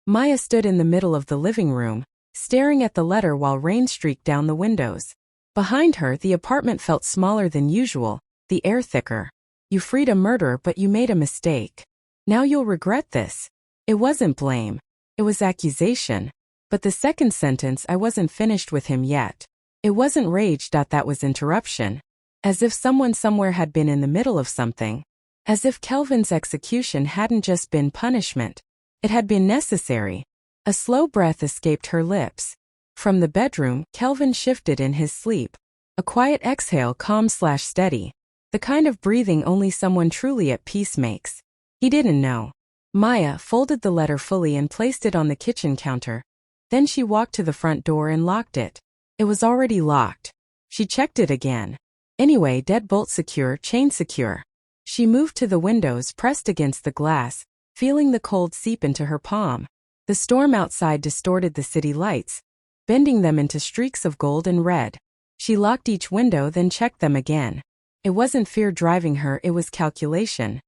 Maya stood in the middle of the living room, staring at the letter while rain streaked down the windows. Behind her, the apartment felt smaller than usual, the air thicker. You freed a murderer, but you made a mistake. Now you'll regret this. It wasn't blame. It was accusation. But the second sentence, I wasn't finished with him yet. It wasn't rage. That was interruption. As if someone somewhere had been in the middle of something. As if Kelvin's execution hadn't just been punishment. It had been necessary. A slow breath escaped her lips. From the bedroom, Kelvin shifted in his sleep. A quiet exhale, calm/steady. The kind of breathing only someone truly at peace makes. He didn't know. Maya folded the letter fully and placed it on the kitchen counter. Then she walked to the front door and locked it. It was already locked. She checked it again. Anyway, deadbolt secure, chain secure. She moved to the windows, pressed against the glass, feeling the cold seep into her palm. The storm outside distorted the city lights, bending them into streaks of gold and red. She locked each window, then checked them again. It wasn't fear driving her, it was calculation.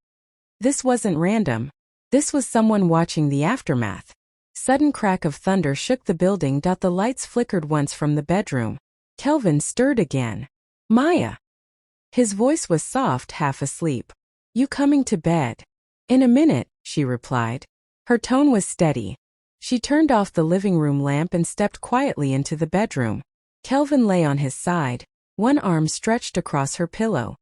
This wasn't random. This was someone watching the aftermath. Sudden crack of thunder shook the building. The lights flickered once from the bedroom. Kelvin stirred again. Maya. His voice was soft, half asleep. You coming to bed? In a minute, she replied. Her tone was steady. She turned off the living room lamp and stepped quietly into the bedroom. Kelvin lay on his side, one arm stretched across her pillow.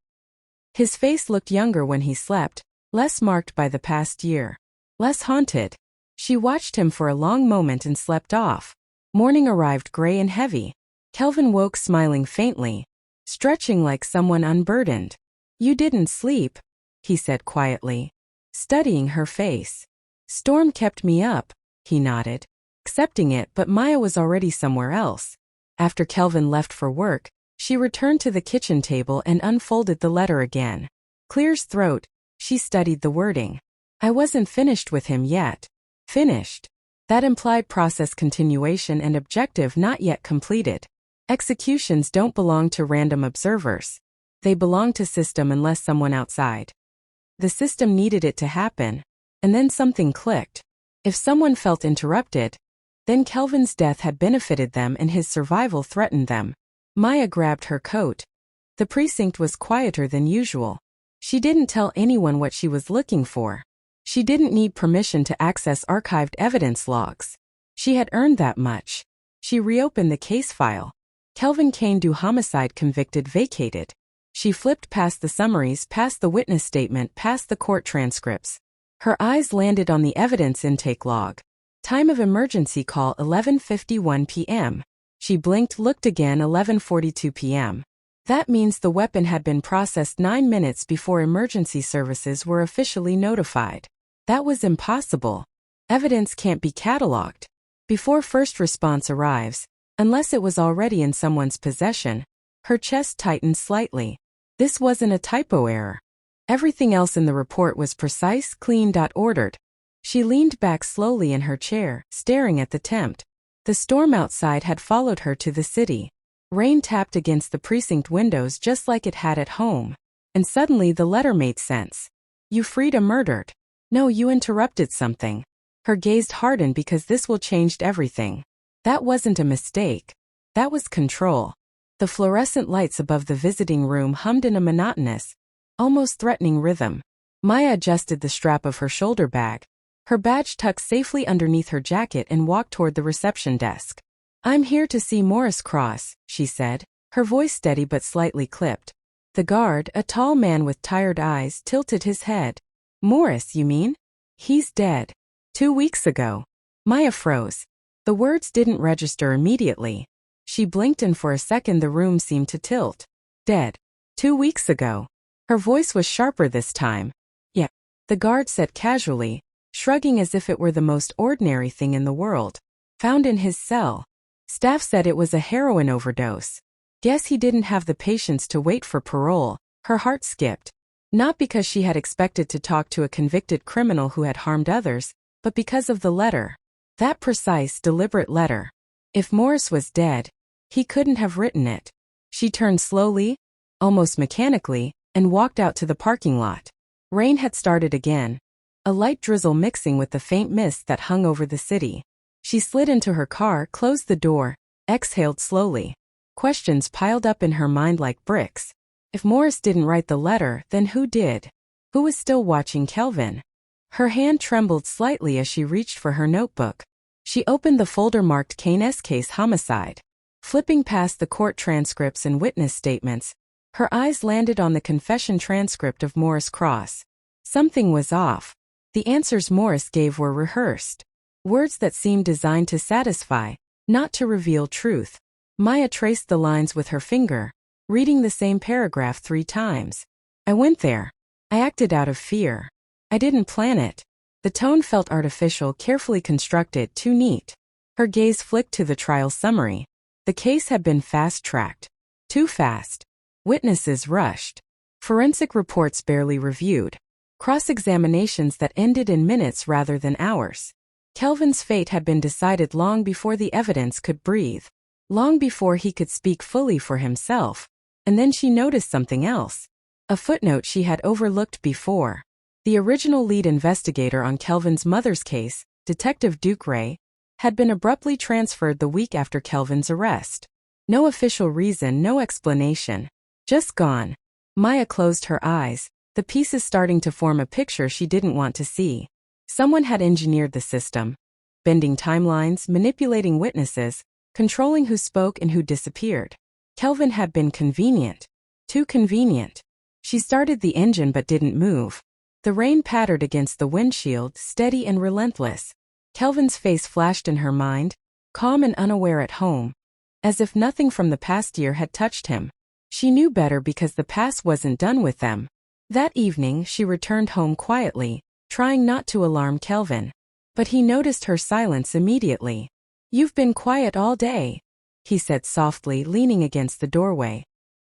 His face looked younger when he slept, less marked by the past year. Less haunted. She watched him for a long moment and slept off. Morning arrived gray and heavy. Kelvin woke smiling faintly, stretching like someone unburdened. You didn't sleep, he said quietly, studying her face. Storm kept me up, he nodded, accepting it, but Maya was already somewhere else. After Kelvin left for work, she returned to the kitchen table and unfolded the letter again. Clear's throat, she studied the wording. I wasn't finished with him yet. Finished. That implied process continuation and objective not yet completed. Executions don't belong to random observers. They belong to system unless someone outside. The system needed it to happen. And then something clicked. If someone felt interrupted, then Kelvin's death had benefited them and his survival threatened them. Maya grabbed her coat. The precinct was quieter than usual. She didn't tell anyone what she was looking for. She didn't need permission to access archived evidence logs. She had earned that much. She reopened the case file. Kelvin Kane do homicide convicted vacated. She flipped past the summaries, past the witness statement, past the court transcripts. Her eyes landed on the evidence intake log. Time of emergency call 11:51 p.m. She blinked, looked again, 11:42 p.m. That means the weapon had been processed 9 minutes before emergency services were officially notified. That was impossible. Evidence can't be cataloged before first response arrives, unless it was already in someone's possession. Her chest tightened slightly. This wasn't a typo error. Everything else in the report was precise, clean, ordered. She leaned back slowly in her chair, staring at the temp. The storm outside had followed her to the city. Rain tapped against the precinct windows just like it had at home. And suddenly the letter made sense. You freed a murdered. No, you interrupted something. Her gaze hardened because this will changed everything. That wasn't a mistake. That was control. The fluorescent lights above the visiting room hummed in a monotonous, almost threatening rhythm. Maya adjusted the strap of her shoulder bag. Her badge tucked safely underneath her jacket and walked toward the reception desk. I'm here to see Morris Cross, she said, her voice steady but slightly clipped. The guard, a tall man with tired eyes, tilted his head. Morris, you mean? He's dead. 2 weeks ago. Maya froze. The words didn't register immediately. She blinked and for a second the room seemed to tilt. Dead. 2 weeks ago. Her voice was sharper this time. Yeah, the guard said casually, shrugging as if it were the most ordinary thing in the world. Found in his cell. Staff said it was a heroin overdose. Guess he didn't have the patience to wait for parole. Her heart skipped. Not because she had expected to talk to a convicted criminal who had harmed others, but because of the letter. That precise, deliberate letter. If Morris was dead, he couldn't have written it. She turned slowly, almost mechanically, and walked out to the parking lot. Rain had started again. a light drizzle mixing with the faint mist that hung over the city. She slid into her car, closed the door, exhaled slowly. Questions piled up in her mind like bricks. If Morris didn't write the letter, then who did? Who was still watching Kelvin? Her hand trembled slightly as she reached for her notebook. She opened the folder marked Kane's case homicide. Flipping past the court transcripts and witness statements, her eyes landed on the confession transcript of Morris Cross. Something was off. The answers Morris gave were rehearsed. Words that seemed designed to satisfy, not to reveal truth. Maya traced the lines with her finger, reading the same paragraph 3 times. I went there. I acted out of fear. I didn't plan it. The tone felt artificial, carefully constructed, too neat. Her gaze flicked to the trial summary. The case had been fast-tracked. Too fast. Witnesses rushed. Forensic reports barely reviewed. Cross-examinations that ended in minutes rather than hours. Kelvin's fate had been decided long before the evidence could breathe. Long before he could speak fully for himself. And then she noticed something else. A footnote she had overlooked before. The original lead investigator on Kelvin's mother's case, Detective Duke Ray, had been abruptly transferred the week after Kelvin's arrest. No official reason, no explanation. Just gone. Maya closed her eyes, the pieces starting to form a picture she didn't want to see. Someone had engineered the system. Bending timelines, manipulating witnesses, controlling who spoke and who disappeared. Kelvin had been convenient. Too convenient. She started the engine but didn't move. The rain pattered against the windshield, steady and relentless. Kelvin's face flashed in her mind, calm and unaware at home. As if nothing from the past year had touched him. She knew better because the past wasn't done with them. That evening she returned home quietly, trying not to alarm Kelvin. But he noticed her silence immediately. "You've been quiet all day," he said softly, leaning against the doorway.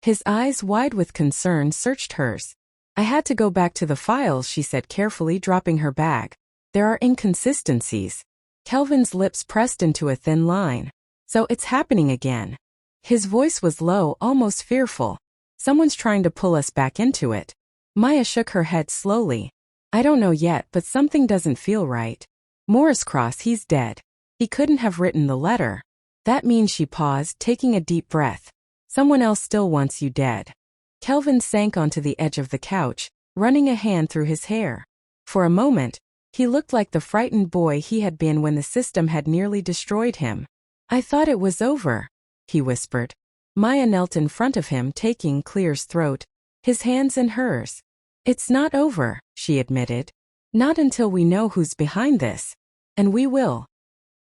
His eyes, wide with concern, searched hers. "I had to go back to the files," she said carefully, dropping her bag. "There are inconsistencies." Kelvin's lips pressed into a thin line. "So it's happening again." His voice was low, almost fearful. "Someone's trying to pull us back into it." Maya shook her head slowly. "I don't know yet, but something doesn't feel right. Morris Cross, he's dead. He couldn't have written the letter. That means," she paused, taking a deep breath. "Someone else still wants you dead." Kelvin sank onto the edge of the couch, running a hand through his hair. For a moment, he looked like the frightened boy he had been when the system had nearly destroyed him. "I thought it was over," he whispered. Maya knelt in front of him, taking Clear's throat, his hands in hers. "It's not over," she admitted. "Not until we know who's behind this. And we will."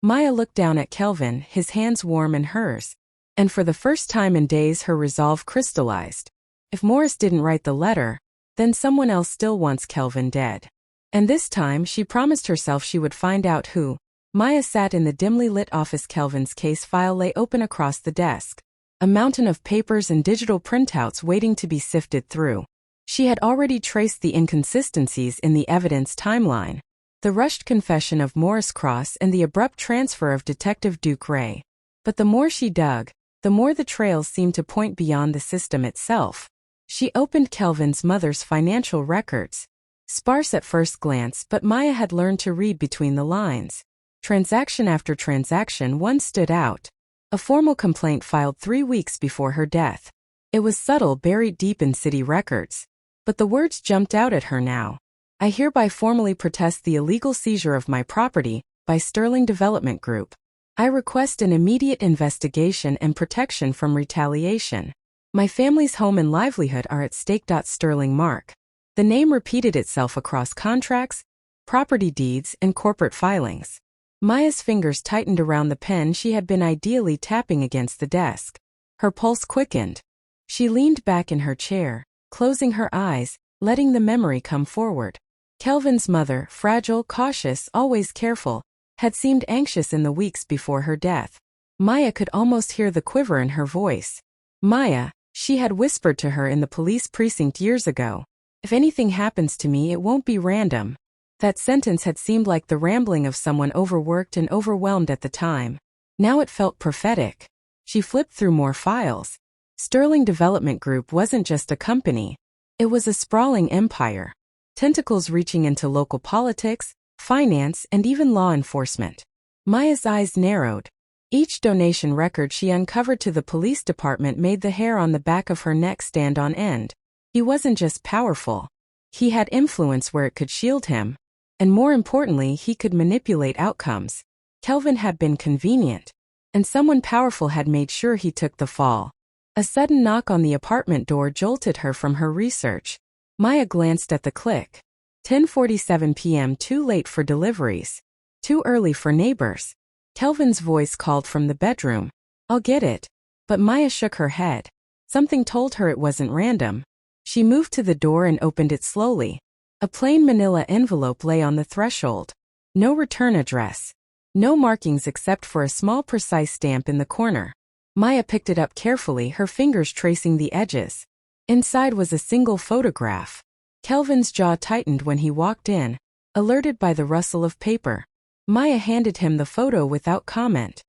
Maya looked down at Kelvin, his hands warm in hers. And for the first time in days her resolve crystallized. If Morris didn't write the letter, then someone else still wants Kelvin dead. And this time she promised herself she would find out who. Maya sat in the dimly lit office. Kelvin's case file lay open across the desk. A mountain of papers and digital printouts waiting to be sifted through. She had already traced the inconsistencies in the evidence timeline. The rushed confession of Morris Cross and the abrupt transfer of Detective Duke Ray. But the more she dug, the more the trails seemed to point beyond the system itself. She opened Kelvin's mother's financial records. Sparse at first glance, but Maya had learned to read between the lines. Transaction after transaction, one stood out. A formal complaint filed 3 weeks before her death. It was subtle, buried deep in city records. But the words jumped out at her now. "I hereby formally protest the illegal seizure of my property by Sterling Development Group. I request an immediate investigation and protection from retaliation. My family's home and livelihood are at stake. Sterling Mark." The name repeated itself across contracts, property deeds, and corporate filings. Maya's fingers tightened around the pen she had been ideally tapping against the desk. Her pulse quickened. She leaned back in her chair, closing her eyes, letting the memory come forward. Kelvin's mother, fragile, cautious, always careful, had seemed anxious in the weeks before her death. Maya could almost hear the quiver in her voice. "Maya," she had whispered to her in the police precinct years ago. "If anything happens to me, it won't be random." That sentence had seemed like the rambling of someone overworked and overwhelmed at the time. Now it felt prophetic. She flipped through more files. Sterling Development Group wasn't just a company. It was a sprawling empire. tentacles reaching into local politics, finance, and even law enforcement. Maya's eyes narrowed. Each donation record she uncovered to the police department made the hair on the back of her neck stand on end. He wasn't just powerful. He had influence where it could shield him. And more importantly, he could manipulate outcomes. Kelvin had been convenient. And someone powerful had made sure he took the fall. A sudden knock on the apartment door jolted her from her research. Maya glanced at the click. 10:47 p.m. Too late for deliveries. Too early for neighbors. Kelvin's voice called from the bedroom. I'll get it. But Maya shook her head. Something told her it wasn't random. She moved to the door and opened it slowly. A plain manila envelope lay on the threshold. No return address. No markings except for a small precise stamp in the corner. Maya picked it up carefully, her fingers tracing the edges. Inside was a single photograph. Kelvin's jaw tightened when he walked in, alerted by the rustle of paper. Maya handed him the photo without comment.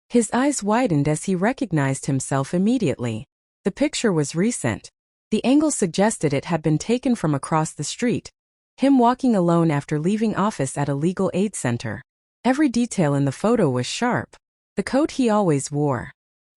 His eyes widened as he recognized himself immediately. The picture was recent. The angle suggested it had been taken from across the street. Him walking alone after leaving office at a legal aid center. Every detail in the photo was sharp. The coat he always wore.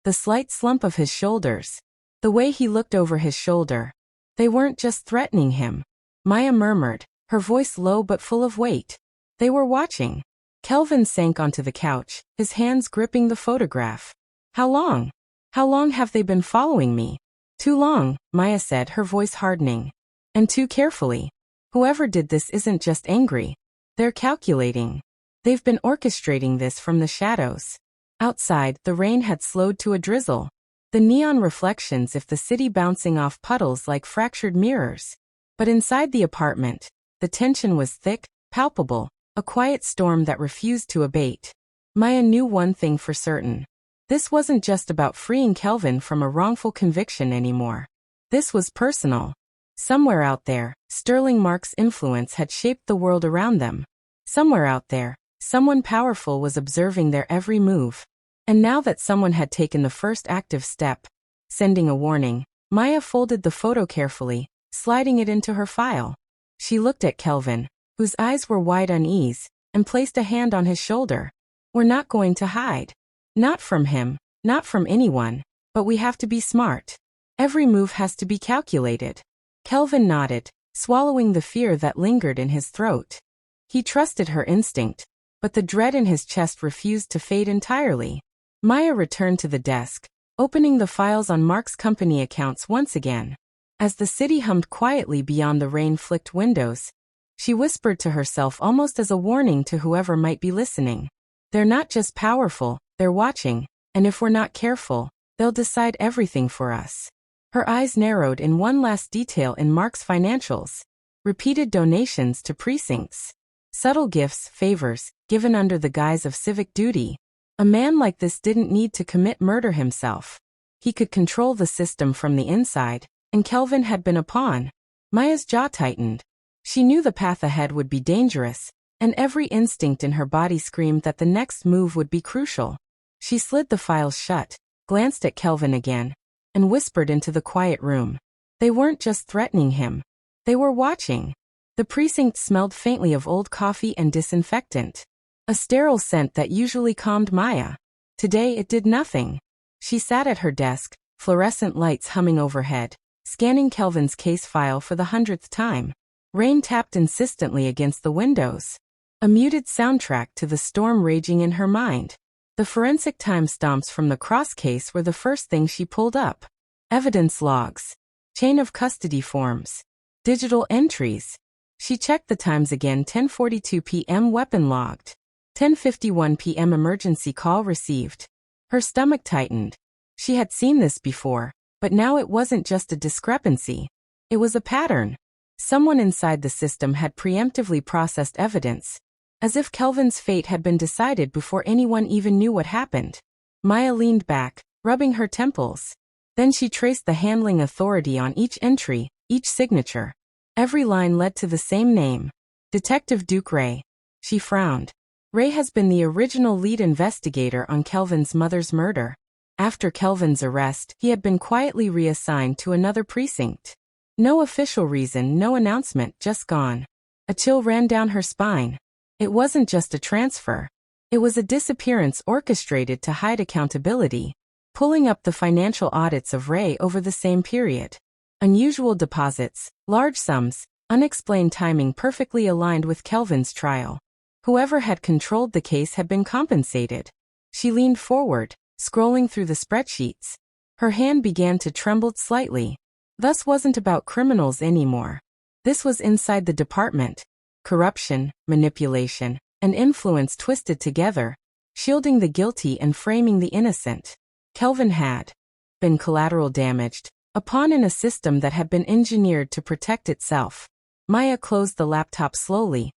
The slight slump of his shoulders. The way he looked over his shoulder. They weren't just threatening him. Maya murmured, her voice low but full of weight. They were watching. Kelvin sank onto the couch, his hands gripping the photograph. How long? How long have they been following me? Too long, Maya said, her voice hardening. And too carefully. Whoever did this isn't just angry. They're calculating. They've been orchestrating this from the shadows. Outside, the rain had slowed to a drizzle. The neon reflections of the city bouncing off puddles like fractured mirrors. But inside the apartment, the tension was thick, palpable, a quiet storm that refused to abate. Maya knew one thing for certain. This wasn't just about freeing Kelvin from a wrongful conviction anymore. This was personal. Somewhere out there, Sterling Mark's influence had shaped the world around them. Somewhere out there, someone powerful was observing their every move. And now that someone had taken the first active step, sending a warning, Maya folded the photo carefully, sliding it into her file. She looked at Kelvin, whose eyes were wide unease, and placed a hand on his shoulder. We're not going to hide. Not from him, not from anyone, but we have to be smart. Every move has to be calculated. Kelvin nodded, swallowing the fear that lingered in his throat. He trusted her instinct, but the dread in his chest refused to fade entirely. Maya returned to the desk, opening the files on Mark's company accounts once again. As the city hummed quietly beyond the rain-flicked windows, she whispered to herself almost as a warning to whoever might be listening. They're not just powerful, they're watching, and if we're not careful, they'll decide everything for us. Her eyes narrowed in one last detail in Mark's financials. Repeated donations to precincts. Subtle gifts, favors, given under the guise of civic duty. A man like this didn't need to commit murder himself. He could control the system from the inside, and Kelvin had been a pawn. Maya's jaw tightened. She knew the path ahead would be dangerous, and every instinct in her body screamed that the next move would be crucial. She slid the files shut, glanced at Kelvin again, and whispered into the quiet room. They weren't just threatening him. They were watching. The precinct smelled faintly of old coffee and disinfectant. A sterile scent that usually calmed Maya. Today it did nothing. She sat at her desk, fluorescent lights humming overhead, scanning Kelvin's case file for the 100th time. Rain tapped insistently against the windows. A muted soundtrack to the storm raging in her mind. The forensic timestamps from the cross case were the first thing she pulled up. Evidence logs. Chain of custody forms. Digital entries. She checked the times again. 10:42 p.m. weapon logged. 10:51 p.m. emergency call received. Her stomach tightened. She had seen this before, but now it wasn't just a discrepancy. It was a pattern. Someone inside the system had preemptively processed evidence, as if Kelvin's fate had been decided before anyone even knew what happened. Maya leaned back, rubbing her temples. Then she traced the handling authority on each entry, each signature. Every line led to the same name. Detective Duke Ray. She frowned. Ray has been the original lead investigator on Kelvin's mother's murder. After Kelvin's arrest, he had been quietly reassigned to another precinct. No official reason, no announcement, just gone. A chill ran down her spine. It wasn't just a transfer. It was a disappearance orchestrated to hide accountability, pulling up the financial audits of Ray over the same period. Unusual deposits, large sums, unexplained timing perfectly aligned with Kelvin's trial. Whoever had controlled the case had been compensated. She leaned forward, scrolling through the spreadsheets. Her hand began to tremble slightly. This wasn't about criminals anymore. This was inside the department. Corruption, manipulation, and influence twisted together, shielding the guilty and framing the innocent. Kelvin had been collateral damaged, a pawn in a system that had been engineered to protect itself. Maya closed the laptop slowly,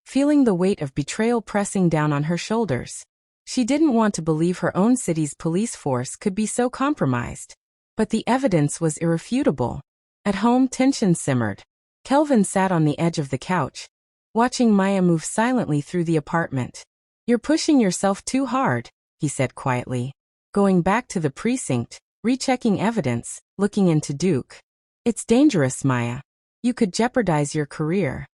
feeling the weight of betrayal pressing down on her shoulders. She didn't want to believe her own city's police force could be so compromised. But the evidence was irrefutable. At home, tension simmered. Kelvin sat on the edge of the couch, watching Maya move silently through the apartment. "You're pushing yourself too hard," he said quietly. "Going back to the precinct, rechecking evidence, looking into Duke. It's dangerous, Maya. You could jeopardize your career."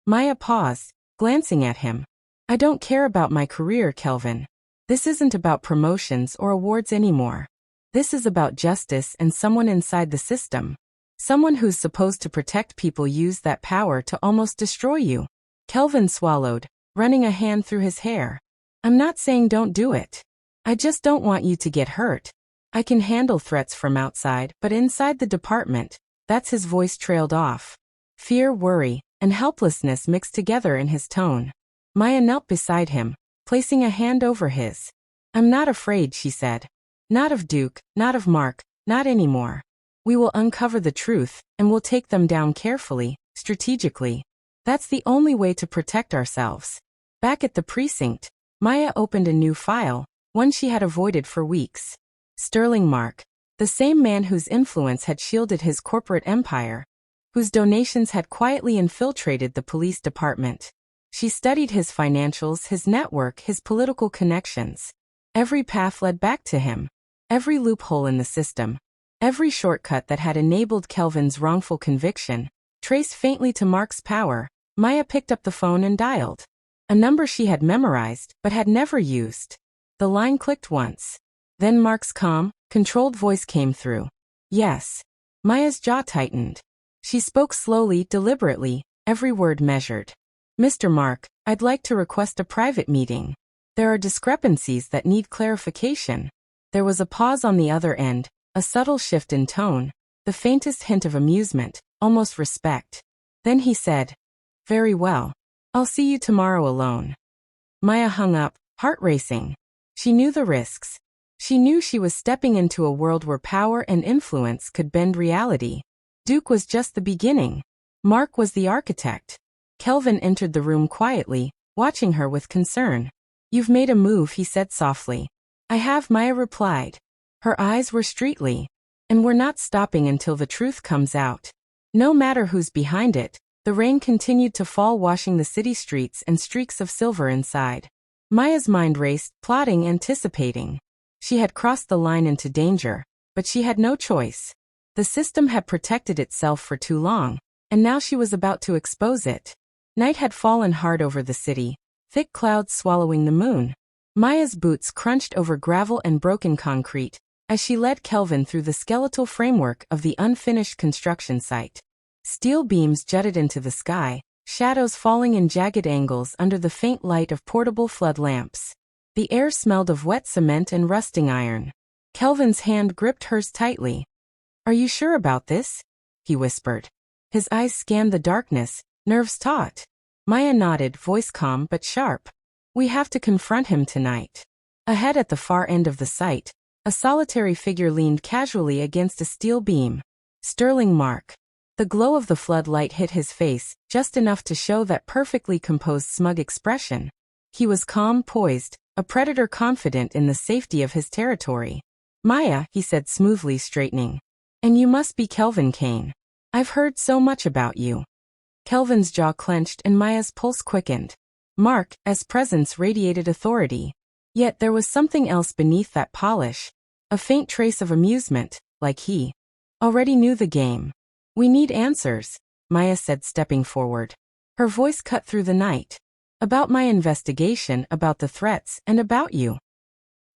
Maya paused, glancing at him. "I don't care about my career, Kelvin. This isn't about promotions or awards anymore. This is about justice and someone inside the system. Someone who's supposed to protect people use that power to almost destroy you." Kelvin swallowed, running a hand through his hair. "I'm not saying don't do it. I just don't want you to get hurt. I can handle threats from outside, but inside the department," that's his voice trailed off. Fear, worry, and helplessness mixed together in his tone. Maya knelt beside him, placing a hand over his. "I'm not afraid," she said. "Not of Duke, not of Mark, not anymore. We will uncover the truth, and we'll take them down carefully, strategically. That's the only way to protect ourselves." Back at the precinct, Maya opened a new file, one she had avoided for weeks. Sterling Mark, the same man whose influence had shielded his corporate empire, whose donations had quietly infiltrated the police department. She studied his financials, his network, his political connections. Every path led back to him. Every loophole in the system. Every shortcut that had enabled Kelvin's wrongful conviction, traced faintly to Mark's power. Maya picked up the phone and dialed. A number she had memorized, but had never used. The line clicked once. Then Mark's calm, controlled voice came through. "Yes." Maya's jaw tightened. She spoke slowly, deliberately, every word measured. "Mr. Mark, I'd like to request a private meeting. There are discrepancies that need clarification." There was a pause on the other end, a subtle shift in tone, the faintest hint of amusement, almost respect. Then he said, "Very well. I'll see you tomorrow alone." Maya hung up, heart racing. She knew the risks. She knew she was stepping into a world where power and influence could bend reality. Duke was just the beginning. Mark was the architect. Kelvin entered the room quietly, watching her with concern. "You've made a move," he said softly. "I have," Maya replied. Her eyes were streetly. "And we're not stopping until the truth comes out. No matter who's behind it." The rain continued to fall, washing the city streets and streaks of silver inside. Maya's mind raced, plotting, anticipating. She had crossed the line into danger, but she had no choice. The system had protected itself for too long, and now she was about to expose it. Night had fallen hard over the city, thick clouds swallowing the moon. Maya's boots crunched over gravel and broken concrete as she led Kelvin through the skeletal framework of the unfinished construction site. Steel beams jutted into the sky, shadows falling in jagged angles under the faint light of portable flood lamps. The air smelled of wet cement and rusting iron. Kelvin's hand gripped hers tightly. "Are you sure about this?" he whispered. His eyes scanned the darkness, nerves taut. Maya nodded, voice calm but sharp. "We have to confront him tonight." Ahead at the far end of the site, a solitary figure leaned casually against a steel beam. Sterling Mark. The glow of the floodlight hit his face, just enough to show that perfectly composed smug expression. He was calm, poised, a predator confident in the safety of his territory. "Maya," he said smoothly, straightening. "And you must be Kelvin Kane. I've heard so much about you." Kelvin's jaw clenched and Maya's pulse quickened. Mark's presence radiated authority. Yet there was something else beneath that polish. A faint trace of amusement, like he already knew the game. We need answers, Maya said, stepping forward. Her voice cut through the night. About my investigation, about the threats, and about you.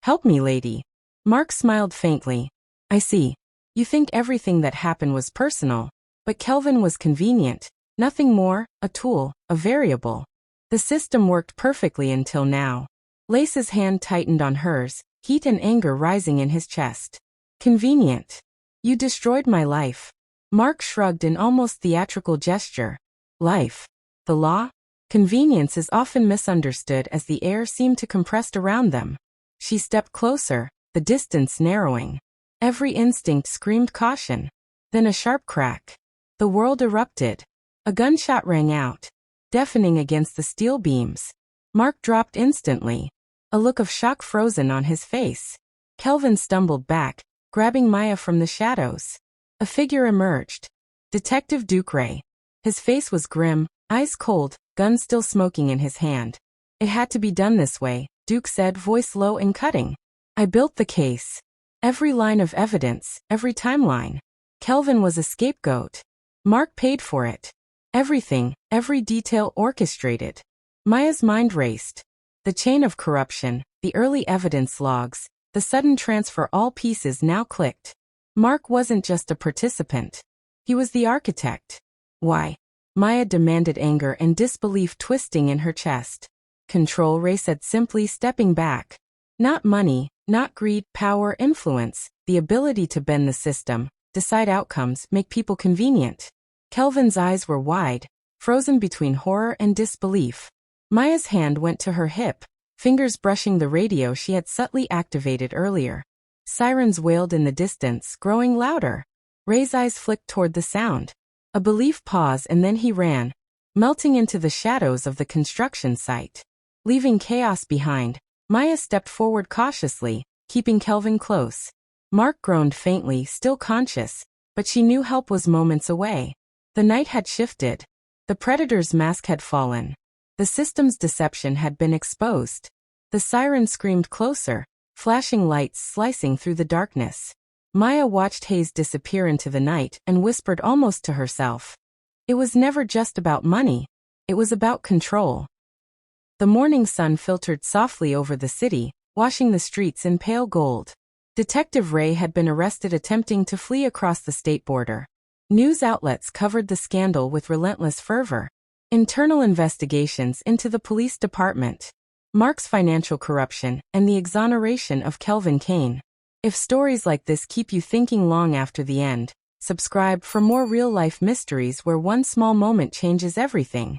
Help me, lady. Mark smiled faintly. I see. You think everything that happened was personal, but Kelvin was convenient, nothing more, a tool, a variable. The system worked perfectly until now. Lace's hand tightened on hers, heat and anger rising in his chest. Convenient. You destroyed my life. Mark shrugged in almost theatrical gesture. Life. The law? Convenience is often misunderstood as the air seemed to compress around them. She stepped closer, the distance narrowing. Every instinct screamed caution. Then a sharp crack. The world erupted. A gunshot rang out, deafening against the steel beams. Mark dropped instantly, a look of shock frozen on his face. Kelvin stumbled back, grabbing Maya from the shadows. A figure emerged. Detective Ducray. His face was grim, eyes cold, gun still smoking in his hand. It had to be done this way, Duke said, voice low and cutting. I built the case. Every line of evidence, every timeline. Kelvin was a scapegoat. Mark paid for it. Everything, every detail orchestrated. Maya's mind raced. The chain of corruption, the early evidence logs, the sudden transfer, all pieces now clicked. Mark wasn't just a participant. He was the architect. Why? Maya demanded, anger and disbelief twisting in her chest. Control, Ray said simply, stepping back. Not money, not greed, power, influence, the ability to bend the system, decide outcomes, make people convenient. Kelvin's eyes were wide, frozen between horror and disbelief. Maya's hand went to her hip, fingers brushing the radio she had subtly activated earlier. Sirens wailed in the distance, growing louder. Ray's eyes flicked toward the sound. A belief pause, and then he ran, melting into the shadows of the construction site. Leaving chaos behind, Maya stepped forward cautiously, keeping Kelvin close. Mark groaned faintly, still conscious, but she knew help was moments away. The night had shifted. The predator's mask had fallen. The system's deception had been exposed. The siren screamed closer, flashing lights slicing through the darkness. Maya watched haze disappear into the night and whispered almost to herself. It was never just about money. It was about control. The morning sun filtered softly over the city, washing the streets in pale gold. Detective Ray had been arrested attempting to flee across the state border. News outlets covered the scandal with relentless fervor. Internal investigations into the police department, Mark's financial corruption, and the exoneration of Kelvin Kane. If stories like this keep you thinking long after the end, subscribe for more real-life mysteries where one small moment changes everything.